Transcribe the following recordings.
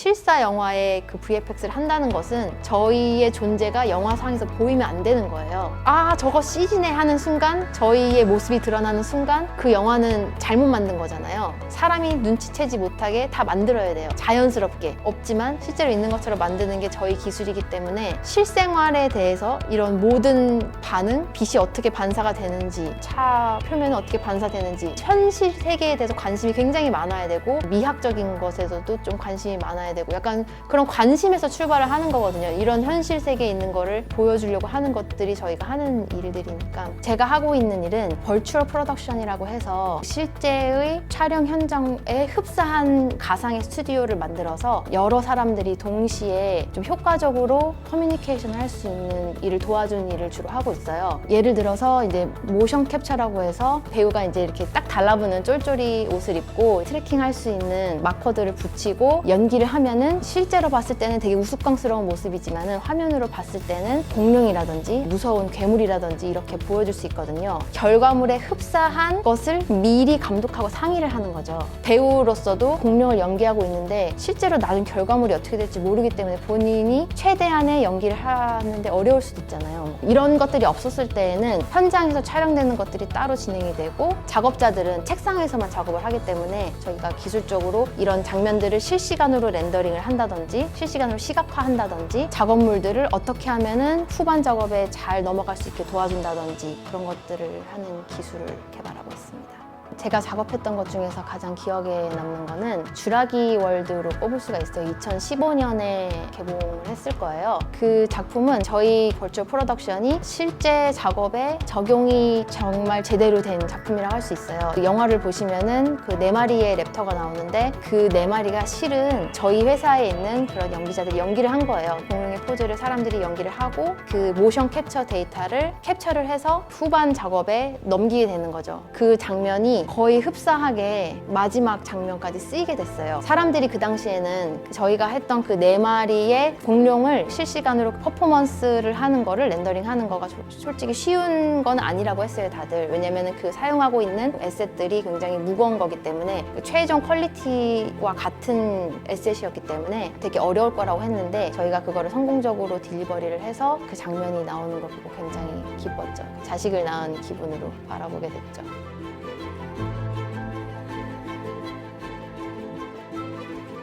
실사 영화의 그 VFX를 한다는 것은 저희의 존재가 영화상에서 보이면 안 되는 거예요. 아, 저거 CG네 하는 순간, 저희의 모습이 드러나는 순간 그 영화는 잘못 만든 거잖아요. 사람이 눈치채지 못하게 다 만들어야 돼요. 자연스럽게. 없지만 실제로 있는 것처럼 만드는 게 저희 기술이기 때문에 실생활에 대해서 이런 모든 반응, 빛이 어떻게 반사가 되는지, 차 표면은 어떻게 반사되는지, 현실 세계에 대해서 관심이 굉장히 많아야 되고 미학적인 것에서도 좀 관심이 많아야 되고 약간 그런 관심에서 출발을 하는 거거든요. 이런 현실 세계에 있는 거를 보여주려고 하는 것들이 저희가 하는 일들이니까. 제가 하고 있는 일은 버추얼 프로덕션이라고 해서 실제의 촬영 현장에 흡사한 가상의 스튜디오를 만들어서 여러 사람들이 동시에 좀 효과적으로 커뮤니케이션을 할 수 있는 일을 도와주는 일을 주로 하고 있어요. 예를 들어서 이제 모션 캡처라고 해서 배우가 이제 이렇게 딱 달라붙는 쫄쫄이 옷을 입고 트래킹 할 수 있는 마커들을 붙이고 연기를 하면은 실제로 봤을 때는 되게 우스꽝스러운 모습이지만은 화면으로 봤을 때는 공룡이라든지 무서운 괴물이라든지 이렇게 보여줄 수 있거든요. 결과물에 흡사한 것을 미리 감독하고 상의를 하는 거죠. 배우로서도 공룡을 연기하고 있는데 실제로 나중 결과물이 어떻게 될지 모르기 때문에 본인이 최대한의 연기를 하는데 어려울 수도 있잖아요. 이런 것들이 없었을 때에는 현장에서 촬영되는 것들이 따로 진행이 되고 작업자들은 책상에서만 작업을 하기 때문에 저희가 기술적으로 이런 장면들을 실시간으로 렌더링을 한다든지 실시간으로 시각화한다든지 작업물들을 어떻게 하면은 후반 작업에 잘 넘어갈 수 있게 도와준다든지 그런 것들을 하는 기술을 개발하고 있습니다. 제가 작업했던 것 중에서 가장 기억에 남는 거는 쥬라기 월드로 꼽을 수가 있어요. 2015년에 개봉을 했을 거예요. 그 작품은 저희 버추얼 프로덕션이 실제 작업에 적용이 정말 제대로 된 작품이라고 할 수 있어요. 영화를 보시면은 그 4마리의 랩터가 나오는데 그 4마리가 실은 저희 회사에 있는 그런 연기자들이 연기를 한 거예요. 공룡의 포즈를 사람들이 연기를 하고 그 모션 캡처 데이터를 캡처를 해서 후반 작업에 넘기게 되는 거죠. 그 장면이 거의 흡사하게 마지막 장면까지 쓰이게 됐어요. 사람들이 그 당시에는 저희가 했던 그 4마리의 공룡을 실시간으로 퍼포먼스를 하는 거를 렌더링 하는 거가 솔직히 쉬운 건 아니라고 했어요, 다들. 왜냐면은 그 사용하고 있는 에셋들이 굉장히 무거운 거기 때문에 최종 퀄리티와 같은 에셋이었기 때문에 되게 어려울 거라고 했는데 저희가 그거를 성공적으로 딜리버리를 해서 그 장면이 나오는 거 보고 굉장히 기뻤죠. 자식을 낳은 기분으로 바라보게 됐죠.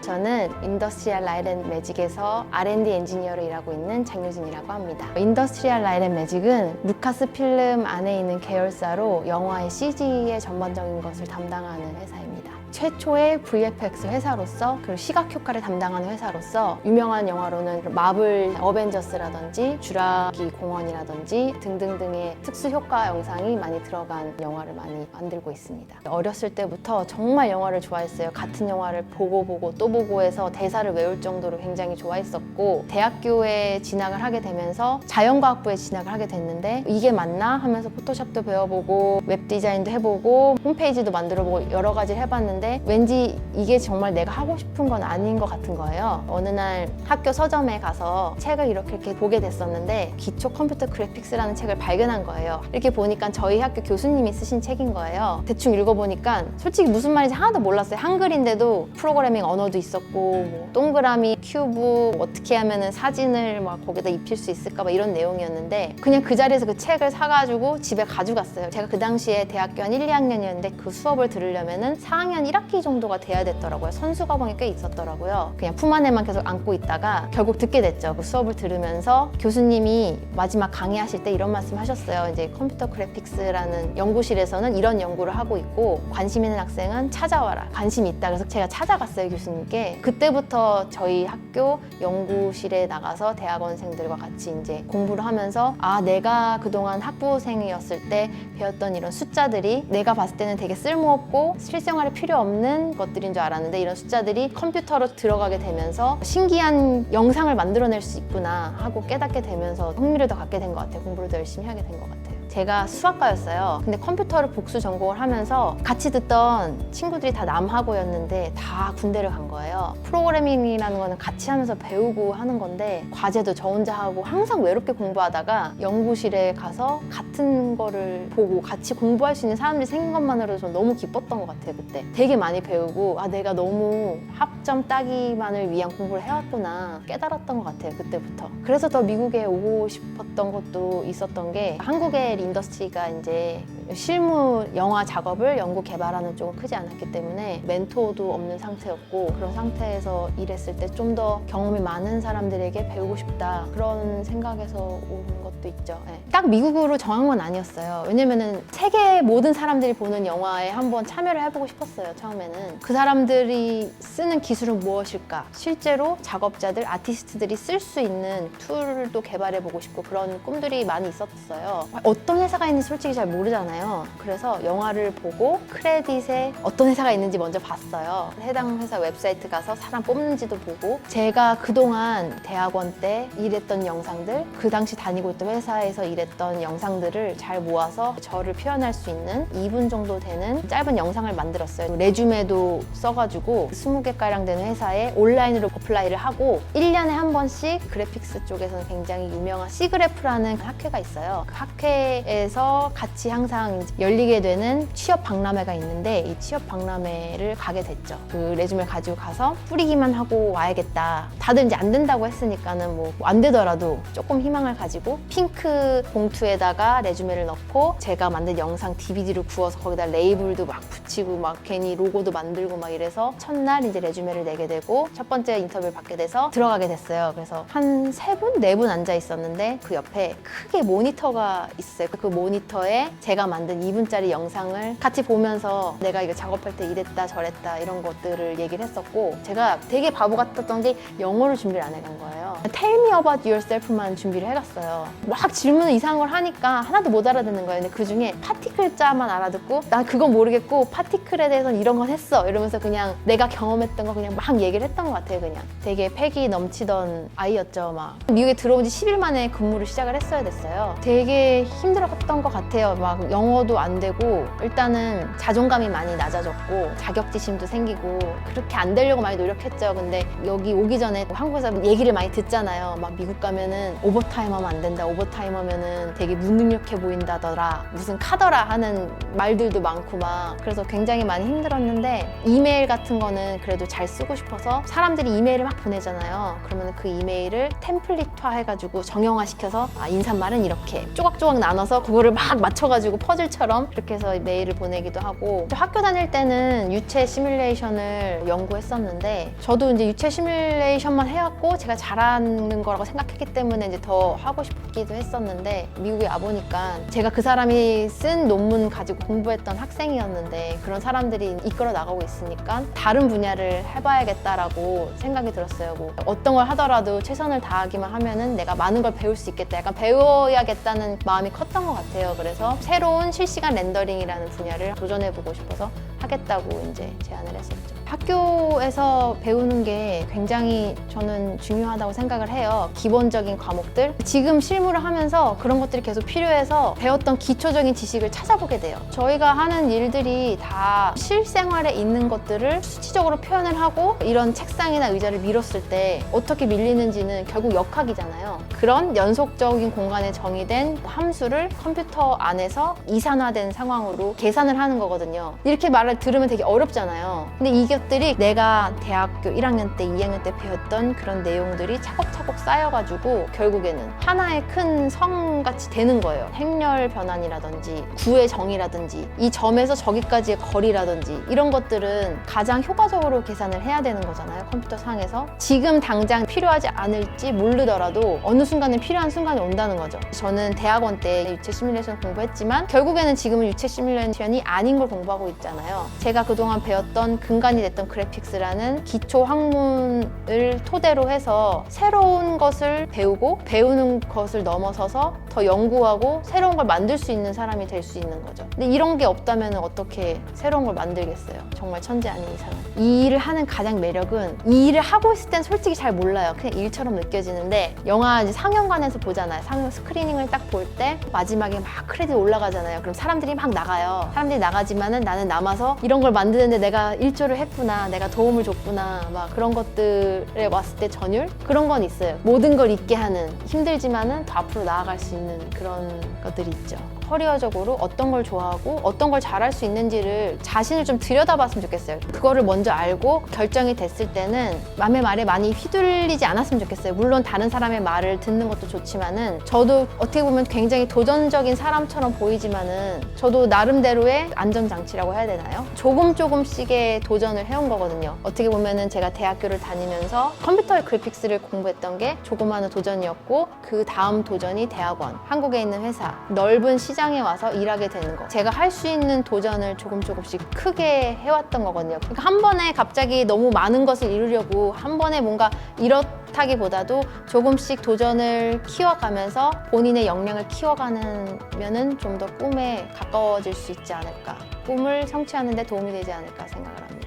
저는 인더스트리얼 라이트 앤 매직에서 R&D 엔지니어로 일하고 있는 장유진이라고 합니다. 인더스트리얼 라이트 앤 매직은 루카스 필름 안에 있는 계열사로 영화의 CG의 전반적인 것을 담당하는 회사입니다. 최초의 VFX 회사로서 그리고 시각 효과를 담당하는 회사로서 유명한 영화로는 마블 어벤져스라든지 쥬라기 공원이라든지 등등등의 특수 효과 영상이 많이 들어간 영화를 많이 만들고 있습니다. 어렸을 때부터 정말 영화를 좋아했어요. 같은 영화를 보고 또 보고 해서 대사를 외울 정도로 굉장히 좋아했었고 대학교에 진학을 하게 되면서 자연과학부에 진학을 하게 됐는데 이게 맞나 하면서 포토샵도 배워보고 웹 디자인도 해보고 홈페이지도 만들어보고 여러 가지를 해봤는데 왠지 이게 정말 내가 하고 싶은 건 아닌 것 같은 거예요. 어느 날 학교 서점에 가서 책을 이렇게 보게 됐었는데 기초 컴퓨터 그래픽스라는 책을 발견한 거예요. 이렇게 보니까 저희 학교 교수님이 쓰신 책인 거예요. 대충 읽어보니까 솔직히 무슨 말인지 하나도 몰랐어요. 한글인데도 프로그래밍 언어도 있었고 뭐 동그라미, 큐브 어떻게 하면은 사진을 막 거기다 입힐 수 있을까 막 이런 내용이었는데 그냥 그 자리에서 그 책을 사가지고 집에 가져갔어요. 제가 그 당시에 대학교 한 1, 2학년이었는데 그 수업을 들으려면은 4학년 1학기 정도가 돼야 됐더라고요. 선수 과목이 꽤 있었더라고요. 그냥 품 안에만 계속 안고 있다가 결국 듣게 됐죠. 그 수업을 들으면서 교수님이 마지막 강의하실 때 이런 말씀 하셨어요. 이제 컴퓨터 그래픽스라는 연구실에서는 이런 연구를 하고 있고 관심 있는 학생은 찾아와라. 관심이 있다. 그래서 제가 찾아갔어요, 교수님께. 그때부터 저희 학교 연구실에 나가서 대학원생들과 같이 이제 공부를 하면서 아, 내가 그동안 학부생이었을 때 배웠던 이런 숫자들이 내가 봤을 때는 되게 쓸모없고 실생활에 필요 없는 것들인 줄 알았는데 이런 숫자들이 컴퓨터로 들어가게 되면서 신기한 영상을 만들어낼 수 있구나 하고 깨닫게 되면서 흥미를 더 갖게 된 것 같아요. 공부를 더 열심히 하게 된 것 같아요. 제가 수학과였어요. 근데 컴퓨터를 복수 전공을 하면서 같이 듣던 친구들이 다 남하고였는데 다 군대를 간 거예요. 프로그래밍이라는 거는 같이 하면서 배우고 하는 건데 과제도 저 혼자 하고 항상 외롭게 공부하다가 연구실에 가서 같은 거를 보고 같이 공부할 수 있는 사람들이 생긴 것만으로도 전 너무 기뻤던 것 같아요. 그때 되게 많이 배우고 내가 너무 학점 따기만을 위한 공부를 해왔구나 깨달았던 것 같아요. 그때부터. 그래서 더 미국에 오고 싶었던 것도 있었던 게 한국의 인더스트리가 이제 실무 영화 작업을 연구 개발하는 쪽은 크지 않았기 때문에 멘토도 없는 상태였고 그런 상태에서 일했을 때 좀 더 경험이 많은 사람들에게 배우고 싶다 그런 생각에서 오는 것도 있죠. 네. 딱 미국으로 정한 건 아니었어요. 왜냐면은 세계 모든 사람들이 보는 영화에 한번 참여를 해보고 싶었어요. 처음에는 그 사람들이 쓰는 기술은 무엇일까, 실제로 작업자들, 아티스트들이 쓸 수 있는 툴도 개발해보고 싶고 그런 꿈들이 많이 있었어요. 어떤 회사가 있는지 솔직히 잘 모르잖아요. 그래서 영화를 보고 크레딧에 어떤 회사가 있는지 먼저 봤어요. 해당 회사 웹사이트 가서 사람 뽑는지도 보고 제가 그동안 대학원 때 일했던 영상들, 그 당시 다니고 있던 회사에서 일했던 영상들을 잘 모아서 저를 표현할 수 있는 2분 정도 되는 짧은 영상을 만들었어요. 레주메도 써가지고 20개가량 되는 회사에 온라인으로 어플라이를 하고 1년에 한 번씩 그래픽스 쪽에서는 굉장히 유명한 C그래프라는 학회가 있어요. 그 학회에서 같이 항상 열리게 되는 취업 박람회가 있는데 이 취업 박람회를 가게 됐죠. 그 레주메 가지고 가서 뿌리기만 하고 와야겠다. 다들 이제 안 된다고 했으니까는 뭐 안 되더라도 조금 희망을 가지고 핑크 봉투에다가 레주메를 넣고 제가 만든 영상 DVD를 구워서 거기다 레이블도 막 붙이고 막 괜히 로고도 만들고 막 이래서 첫날 이제 레주메를 내게 되고 첫 번째 인터뷰를 받게 돼서 들어가게 됐어요. 그래서 한 3분, 4분 앉아 있었는데 그 옆에 크게 모니터가 있어요. 그 모니터에 제가 만든 2분짜리 영상을 같이 보면서 내가 이거 작업할 때 이랬다 저랬다 이런 것들을 얘기를 했었고 제가 되게 바보 같았던 게 영어를 준비를 안 해간 거예요. Tell me about yourself만 준비를 해갔어요. 막 질문을 이상한 걸 하니까 하나도 못 알아듣는 거예요. 근데 그 중에 파티클자만 알아듣고 난 그건 모르겠고 파티클에 대해서는 이런 건 했어 이러면서 그냥 내가 경험했던 거 그냥 막 얘기를 했던 것 같아요. 그냥 되게 패기 넘치던 아이였죠. 막 미국에 들어온 지 10일 만에 근무를 시작을 했어야 됐어요. 되게 힘들었던 것 같아요. 막 영어도 안 되고 일단은 자존감이 많이 낮아졌고 자격지심도 생기고 그렇게 안 되려고 많이 노력했죠. 근데 여기 오기 전에 한국에서 얘기를 많이 듣잖아요. 막 미국 가면은 오버타임 하면 안 된다. 오버타임 하면은 되게 무능력해 보인다더라. 무슨 카더라 하는 말들도 많고 막 그래서 굉장히 많이 힘들었는데 이메일 같은 거는 그래도 잘 쓰고 싶어서 사람들이 이메일을 막 보내잖아요. 그러면 그 이메일을 템플릿화 해가지고 정형화 시켜서 인사말은 이렇게 조각조각 나눠서 그거를 막 맞춰가지고 퍼즐처럼 그렇게 해서 메일을 보내기도 하고 학교 다닐 때는 유체 시뮬레이션을 연구했었는데 저도 이제 유체 시뮬레이션만 해왔고 제가 잘하는 거라고 생각했기 때문에 이제 더 하고 싶기도 했었는데 미국에 와보니까 제가 그 사람이 쓴 논문 가지고 공부했던 학생이었는데 그런 사람들이 이끌어 나가고 있으니까 다른 분야를 해봐야겠다라고 생각이 들었어요. 뭐 어떤 걸 하더라도 최선을 다하기만 하면은 내가 많은 걸 배울 수 있겠다. 약간 배워야겠다는 마음이 컸던 것 같아요. 그래서 새로운 실시간 렌더링이라는 분야를 도전해보고 싶어서 하겠다고 이제 제안을 했었죠. 학교에서 배우는 게 굉장히 저는 중요하다고 생각을 해요. 기본적인 과목들. 지금 실무를 하면서 그런 것들이 계속 필요해서 배웠던 기초적인 지식을 찾아보게 돼요. 저희가 하는 일들이 다 실생활에 있는 것들을 수치적으로 표현을 하고 이런 책상이나 의자를 밀었을 때 어떻게 밀리는지는 결국 역학이잖아요. 그런 연속적인 공간에 정의된 함수를 컴퓨터 안에서 이산화된 상황으로 계산을 하는 거거든요. 이렇게 말을 들으면 되게 어렵잖아요. 근데 이것들이 내가 대학교 1학년 때, 2학년 때 배웠던 그런 내용들이 차곡차곡 쌓여가지고 결국에는 하나의 큰 성같이 되는 거예요. 행렬 변환이라든지 구의 정의라든지 이 점에서 저기까지의 거리라든지 이런 것들은 가장 효과적으로 계산을 해야 되는 거잖아요. 컴퓨터 상에서. 지금 당장 필요하지 않을지 모르더라도 어느 순간에 필요한 순간이 온다는 거죠. 저는 대학원 때 유체 시뮬레이션 공부했지만 결국에는 지금은 유체 시뮬레이션이 아닌 걸 공부하고 있잖아요. 제가 그동안 배웠던 근간이 됐던 그래픽스라는 기초 학문을 토대로 해서 새로운 것을 배우고 배우는 것을 넘어서서 더 연구하고 새로운 걸 만들 수 있는 사람이 될 수 있는 거죠. 근데 이런 게 없다면 어떻게 새로운 걸 만들겠어요? 정말 천재 아닌 이상은. 이 일을 하는 가장 매력은 이 일을 하고 있을 땐 솔직히 잘 몰라요. 그냥 일처럼 느껴지는데 영화 이제 상영관에서 보잖아요. 상영 스크리닝을 딱 볼 때 마지막에 막 크레딧 올라가잖아요. 그럼 사람들이 막 나가요. 사람들이 나가지만은 나는 남아서 이런 걸 만드는데 내가 일조를 했구나, 내가 도움을 줬구나, 막 그런 것들에 왔을 때 전율? 그런 건 있어요. 모든 걸 잊게 하는, 힘들지만은 더 앞으로 나아갈 수 있는 그런 것들이 있죠. 커리어적으로 어떤 걸 좋아하고 어떤 걸 잘할 수 있는지를 자신을 좀 들여다봤으면 좋겠어요. 그거를 먼저 알고 결정이 됐을 때는 남의 말에 많이 휘둘리지 않았으면 좋겠어요. 물론 다른 사람의 말을 듣는 것도 좋지만은 저도 어떻게 보면 굉장히 도전적인 사람처럼 보이지만은 저도 나름대로의 안전장치라고 해야 되나요? 조금씩의 도전을 해온 거거든요. 어떻게 보면은 제가 대학교를 다니면서 컴퓨터 그래픽스를 공부했던 게 조그마한 도전이었고 그 다음 도전이 대학원, 한국에 있는 회사, 넓은 시장에 와서 일하게 되는 거. 제가 할 수 있는 도전을 조금씩 크게 해왔던 거거든요. 그러니까 한 번에 갑자기 너무 많은 것을 이루려고 한 번에 뭔가 이렇다기보다도 조금씩 도전을 키워가면서 본인의 역량을 키워가면은 좀 더 꿈에 가까워질 수 있지 않을까. 꿈을 성취하는 데 도움이 되지 않을까 생각을 합니다.